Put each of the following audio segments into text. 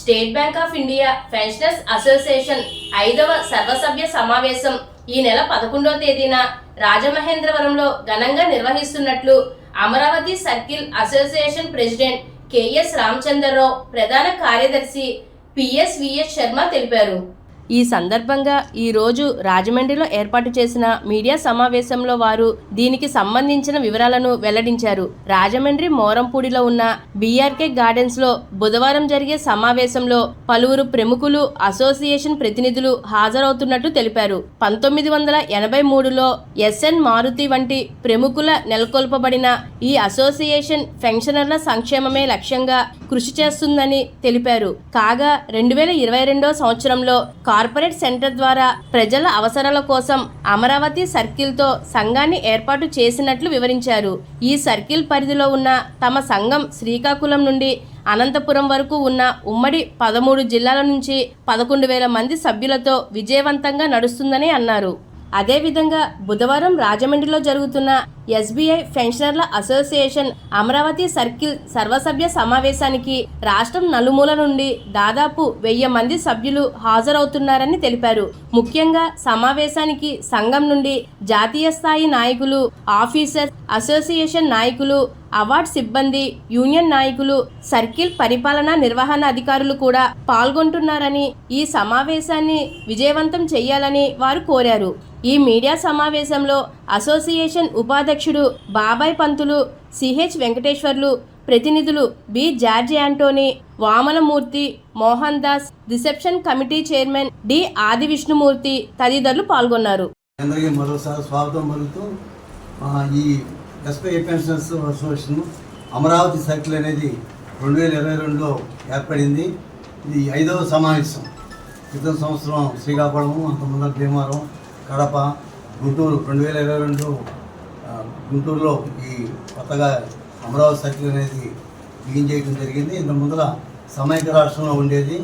State bank of India pensioners association 5వ సర్వసభ్య సమావేశం ఈ నెల 11వ తేదీన రాజమహేంద్రవరంలో ఘనంగా నిర్వహిస్తున్నట్లు Amaravati circle association president K S Ramachandrarao, ప్రధాన కార్యదర్శి పిఎస్విఎస్ శర్మ తెలిపారు. ఈ సందర్భంగా ఈరోజు రాజమండ్రిలో ఏర్పాటు చేసిన మీడియా సమావేశంలో వారు దీనికి సంబంధించిన వివరాలను వెల్లడించారు. రాజమండ్రి మోరంపూడిలో ఉన్న బీఆర్కే గార్డెన్స్ లో బుధవారం జరిగే సమావేశంలో పలువురు ప్రముఖులు, అసోసియేషన్ ప్రతినిధులు హాజరవుతున్నట్లు తెలిపారు. 1983లో ఎస్ఎన్ మారుతి వంటి ప్రముఖుల నెలకొల్పబడిన ఈ అసోసియేషన్ పెన్షనర్ల సంక్షేమమే లక్ష్యంగా కృషి చేస్తుందని తెలిపారు. కాగా 2022వ సంవత్సరంలో కార్పొరేట్ సెంటర్ ద్వారా ప్రజల అవసరాల కోసం అమరావతి సర్కిల్తో సంఘాన్ని ఏర్పాటు చేసినట్లు వివరించారు. ఈ సర్కిల్ పరిధిలో ఉన్న తమ సంఘం శ్రీకాకుళం నుండి అనంతపురం వరకు ఉన్న ఉమ్మడి 13 జిల్లాల నుంచి 11,000 మంది సభ్యులతో విజయవంతంగా నడుస్తుందని అన్నారు. అదేవిధంగా బుధవారం రాజమండ్రిలో జరుగుతున్న ఎస్బీఐ పెన్షనర్ల అసోసియేషన్ అమరావతి సర్కిల్ సర్వసభ్య సమావేశానికి రాష్ట్రం నలుమూల నుండి దాదాపు 1000 మంది సభ్యులు హాజరవుతున్నారని తెలిపారు. ముఖ్యంగా సమావేశానికి సంఘం నుండి జాతీయ స్థాయి నాయకులు, ఆఫీసర్స్, అసోసియేషన్ నాయకులు, అవార్డ్ సిబ్బంది, యూనియన్ నాయకులు, సర్కిల్ పరిపాలనా నిర్వహణ అధికారులు కూడా పాల్గొంటున్నారని, ఈ సమావేశాన్ని విజయవంతం చేయాలని వారు కోరారు. ఈ మీడియా సమావేశంలో అసోసియేషన్ ఉపాధ్యక్షుడు బాబాయ్ పంతులు, సిహెచ్ వెంకటేశ్వర్లు, ప్రతినిధులు B George Antony, Vamanamurthy, Mohan Das, reception committee chairman D Adi Vishnumurthy తదితరులు పాల్గొన్నారు. అందరికీ మరోసారి స్వాగతం పలుకుతూ ఈ SBI pensioners association Amaravati circle అనేది 2022లో ఏర్పడింది. ఇది 5వ సమావేశం. క్రితం సంవత్సరం శ్రీకాకుళం, అంతకుముందు భీమవరం, కడప, గుంటూరు. 2022 గుంటూరులో ఈ కొత్తగా అమరావతి సర్కిల్ అనేది బిగిన్ చేయడం జరిగింది. ఇంత ముందర సమైక్య రాష్ట్రంలో ఉండేది.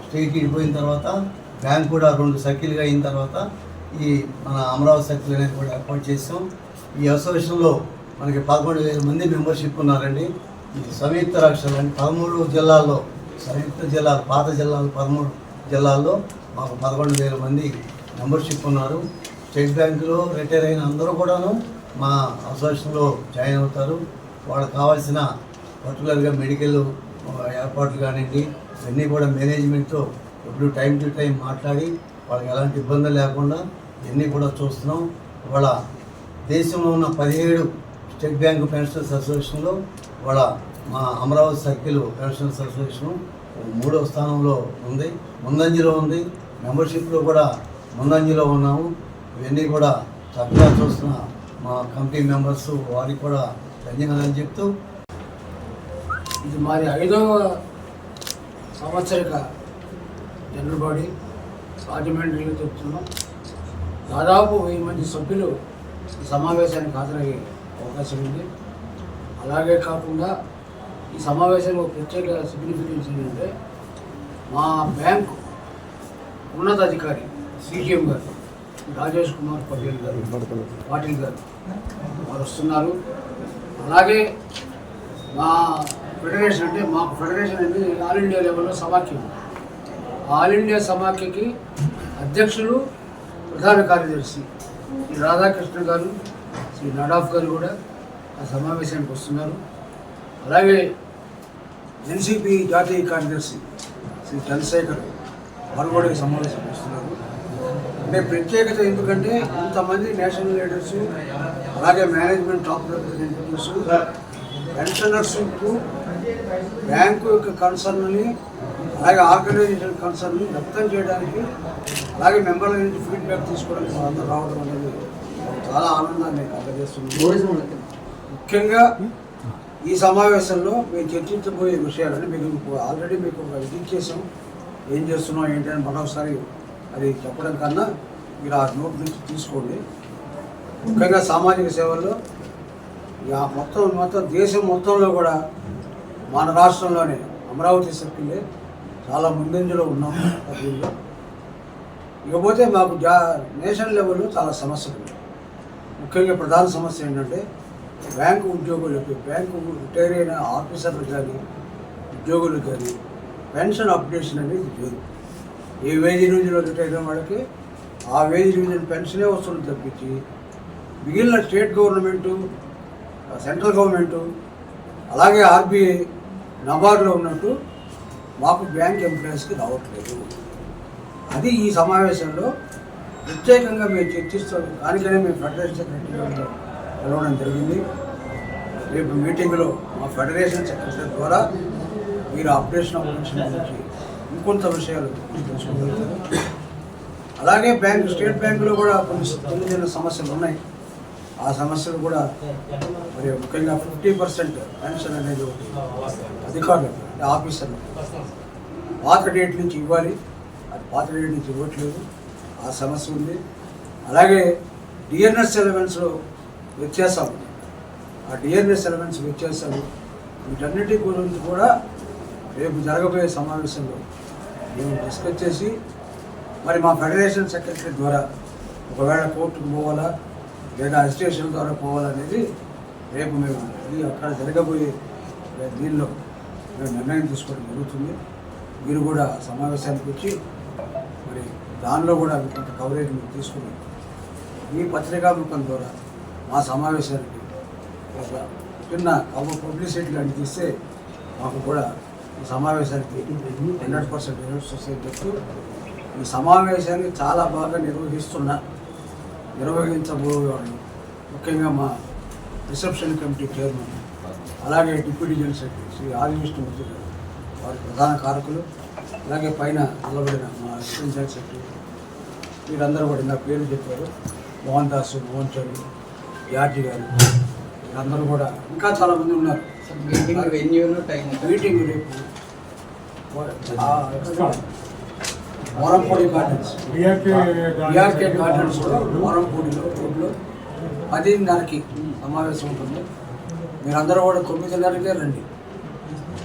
స్టేట్ విడిపోయిన తర్వాత బ్యాంక్ కూడా 2 సర్కిల్గా అయిన తర్వాత ఈ మన అమరావతి సర్కిల్ అనేది కూడా ఏర్పాటు చేసాం. ఈ అసోసియేషన్లో మనకి 11,000 మంది మెంబర్షిప్ ఉన్నారండి. ఈ సంయుక్త రాష్ట్రాలు అంటే 13 జిల్లాల్లో, సంయుక్త జిల్లాలు, పాత జిల్లాలు 13 జిల్లాల్లో మాకు 11,000 మంది మెంబర్షిప్ ఉన్నారు. స్టేట్ బ్యాంకులో రిటైర్ అయిన అందరూ కూడాను మా అసోసియేషన్లో జాయిన్ అవుతారు. వాళ్ళకి కావాల్సిన పర్టికులర్గా మెడికల్ ఏర్పాట్లు కానివ్వండి, ఇవన్నీ కూడా మేనేజ్మెంట్తో ఎప్పుడు టైం టు టైం మాట్లాడి వాళ్ళకి ఎలాంటి ఇబ్బందులు లేకుండా ఇవన్నీ కూడా చూస్తున్నాం. వాళ్ళ దేశంలో ఉన్న 17 స్టేట్ బ్యాంక్ పెన్షనర్స్ అసోసియేషన్లో వాళ్ళ మా అమరావతి సర్కిల్ పెన్షనర్స్ అసోసియేషన్ 3వ స్థానంలో ఉంది, ముందంజలో ఉంది. మెంబర్షిప్లో కూడా ముందంజలో ఉన్నాము. ఇవన్నీ కూడా చక్కగా చూస్తున్న మా కమిటీ మెంబర్స్ వారికి కూడా ధన్యవాదాలు చెప్తూ, ఇది మరి 5వ సంవత్సరిక జనరల్ బాడీ రాజమండ్రిలో చెప్తున్నాం. దాదాపు 1000 మంది సభ్యులు ఈ సమావేశానికి హాజరయ్యే అవకాశం ఉంది. అలాగే కాకుండా ఈ సమావేశంలో ప్రత్యేక సిగ్నిఫికెన్స్ ఏంటంటే మా బ్యాంకు ఉన్నతాధికారి సిజిఎం గారు రాజేష్ కుమార్ పాటిల్ గారు వారు వస్తున్నారు. అలాగే మా ఫెడరేషన్ అంటే మాకు ఫెడరేషన్ అనేది ఆల్ ఇండియా లెవెల్లో సమాఖ్య. ఆల్ ఇండియా సమాఖ్యకి అధ్యక్షులు, ప్రధాన కార్యదర్శి శ్రీ రాధాకృష్ణ గారు, శ్రీ నడాఫ్ గారు కూడా ఆ సమావేశానికి వస్తున్నారు. అలాగే ఎన్సిపి జాతీయ కార్యదర్శి శ్రీ చంద్రశేఖర్ వారు కూడా ఈ సమావేశానికి వస్తున్నారు. అంటే ప్రత్యేకత ఎందుకంటే ఇంతమంది నేషనల్ లీడర్స్, అలాగే మేనేజ్మెంట్ టాప్ రిప్రజెంటేటివ్స్, పెన్షనర్స్కు బ్యాంకు యొక్క కన్సర్న్ని, అలాగే ఆర్గనైజేషన్ కన్సర్న్ని వ్యక్తం చేయడానికి, అలాగే మెంబర్ల నుంచి ఫీడ్బ్యాక్ తీసుకోవడానికి వాళ్ళందరూ రావడం అనేది చాలా ఆనందాన్ని కలగజేస్తుంది. ముఖ్యంగా ఈ సమావేశంలో మేము చర్చించబోయే విషయాలని మీకు ఆల్రెడీ మీకు ఇది ఇచ్చేసాం. ఏం చేస్తున్నాం ఏంటని మరొకసారి అది చెప్పడం కన్నా మీరు ఆ నోట్ నుంచి తీసుకోండి. ముఖ్యంగా సామాజిక సేవల్లో మొత్తం దేశం మొత్తంలో కూడా మన రాష్ట్రంలోనే అమరావతి సర్కిల్లే చాలా ముందంజలో ఉన్నాం. ఇకపోతే మాకు నేషనల్ లెవెల్లో చాలా సమస్యలు ఉన్నాయి. ముఖ్యంగా ప్రధాన సమస్య ఏంటంటే బ్యాంకు ఉద్యోగులకు, బ్యాంకు రిటైర్ అయిన ఆఫీసర్లు కానీ, ఉద్యోగులకు కానీ పెన్షన్ అప్డేషన్ అనేది లేదు. ఏ వేజ్ రివిజన్లో రిటైర్ అయిన వాళ్ళకి ఆ వేజ్ రివిజన్ పెన్షనే వస్తుంది తప్పించి మిగిలిన స్టేట్ గవర్నమెంటు, సెంట్రల్ గవర్నమెంటు, అలాగే ఆర్బీఐ, నబార్డులో ఉన్నట్టు మాకు బ్యాంక్ ఎంప్లాయీస్కి రావట్లేదు. అది ఈ సమావేశంలో ప్రత్యేకంగా మేము చర్చిస్తాం. దానికనే మేము ఫెడరేషన్ సెక్రటరీ కలవడం జరిగింది. రేపు మీటింగ్లో మా ఫెడరేషన్ సెక్రటరీ ద్వారా మీరు అప్డేషన్ ఆఫ్ పెన్షన్ గురించి ఇంకొంత విషయాలు తెలుసుకోగలుగుతారు. అలాగే స్టేట్ బ్యాంకులో కూడా కొన్ని చిన్న సమస్యలు ఉన్నాయి. ఆ సమస్యలు కూడా మరి ముఖ్యంగా 50% పెన్షన్ అనేది ఒకటి అధికారులు అంటే ఆఫీసర్లు పాత డేట్ నుంచి ఇవ్వాలి, అది పాత డేట్ నుంచి ఇవ్వట్లేదు, ఆ సమస్య ఉంది. అలాగే డిఎన్ఎస్ ఎలవెన్స్లో వ్యత్యాసాలు, ఆ డిఎన్ఎస్ ఎలవెన్స్ వ్యత్యాసాలు వీటన్నిటి గురించి కూడా రేపు జరగబోయే సమావేశంలో మేము డిస్కస్ చేసి మరి మా ఫెడరేషన్ సెక్రటరీ ద్వారా ఒకవేళ కోర్టుకు పోవాలా లేదా అజిటేషన్ ద్వారా పోవాలనేది రేపు మేము అక్కడ జరగబోయే దీనిలో మేము నిర్ణయం తీసుకోవడం జరుగుతుంది. మీరు కూడా సమావేశానికి వచ్చి మరి దానిలో కూడా కొంత కవరేజ్ మీరు తీసుకుని ఈ పత్రికాముఖం ద్వారా మా సమావేశానికి ఒక చిన్న పబ్లిసిటీ లాంటి తీస్తే మాకు కూడా ఈ సమావేశానికి 100% యూనిట్స్ వస్తాయని చెప్తూ ఈ సమావేశాన్ని చాలా బాగా నిర్వహించబోయేవాళ్ళు ముఖ్యంగా మా రిసెప్షన్ కమిటీ చైర్మన్, అలాగే డిప్యూటీ జనరల్ సెక్రటరీ శ్రీ ఆదివిష్ణుమూర్తి గారు, వారి ప్రధాన కారకులు, అలాగే పైన నిలబడిన మా అసిస్టెంట్ జనరల్ సెక్రటరీ వీరందరూ కూడా నా పేరు చెప్పారు, మోహన్ దాసు, మోహన్ చౌదరి, యార్జీ గారు, వీరందరూ కూడా ఇంకా చాలామంది ఉన్నారు. మీటింగ్ రేపు వరంపూడి గార్డెన్స్, బిఆర్కే గార్డెన్స్ వరంపూడిలో రోడ్లో 10:30కి సమావేశం ఉంటుంది. మీరందరూ కూడా 9:30కే రండి.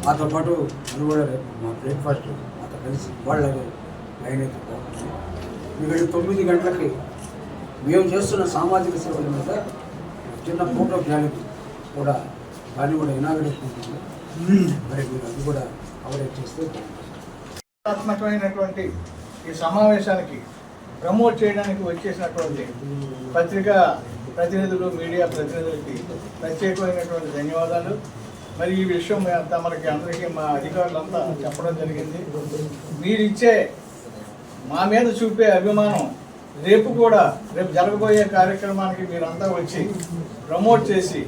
మాతో పాటు అది కూడా రేపు మా బ్రేక్ఫాస్ట్ మాతో కలిసి వాళ్ళకి లైన్ అయితే పోతుంది. ఇక్కడ 9 గంటలకి మేము చేస్తున్న సామాజిక సేవల మీద చిన్న ఫోటో గ్యాలరీ కూడా దాన్ని కూడా ఇనాగరేషన్ ఉంటుంది. మరి మీరు అది కూడా కవరేజ్ చేస్తే ఆత్మకమైనటువంటి ఈ సమావేశానికి ప్రమోట్ చేయడానికి వచ్చేసినటువంటి పత్రికా ప్రతినిధులు, మీడియా ప్రతినిధులకి ప్రత్యేకమైనటువంటి ధన్యవాదాలు. మరి ఈ విషయం తమకి అందరికీ మా అధికారులంతా చెప్పడం జరిగింది. మీరిచ్చే మా మీద చూపే అభిమానం రేపు జరగబోయే కార్యక్రమానికి మీరంతా వచ్చి ప్రమోట్ చేసి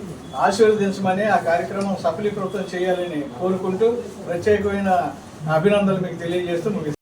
ఆశీర్వదించమని, ఆ కార్యక్రమం సఫలీకృతం చేయాలని కోరుకుంటూ ప్రత్యేకమైన అభినందనలు మీకు తెలియజేస్తూ ముగిస్తాను.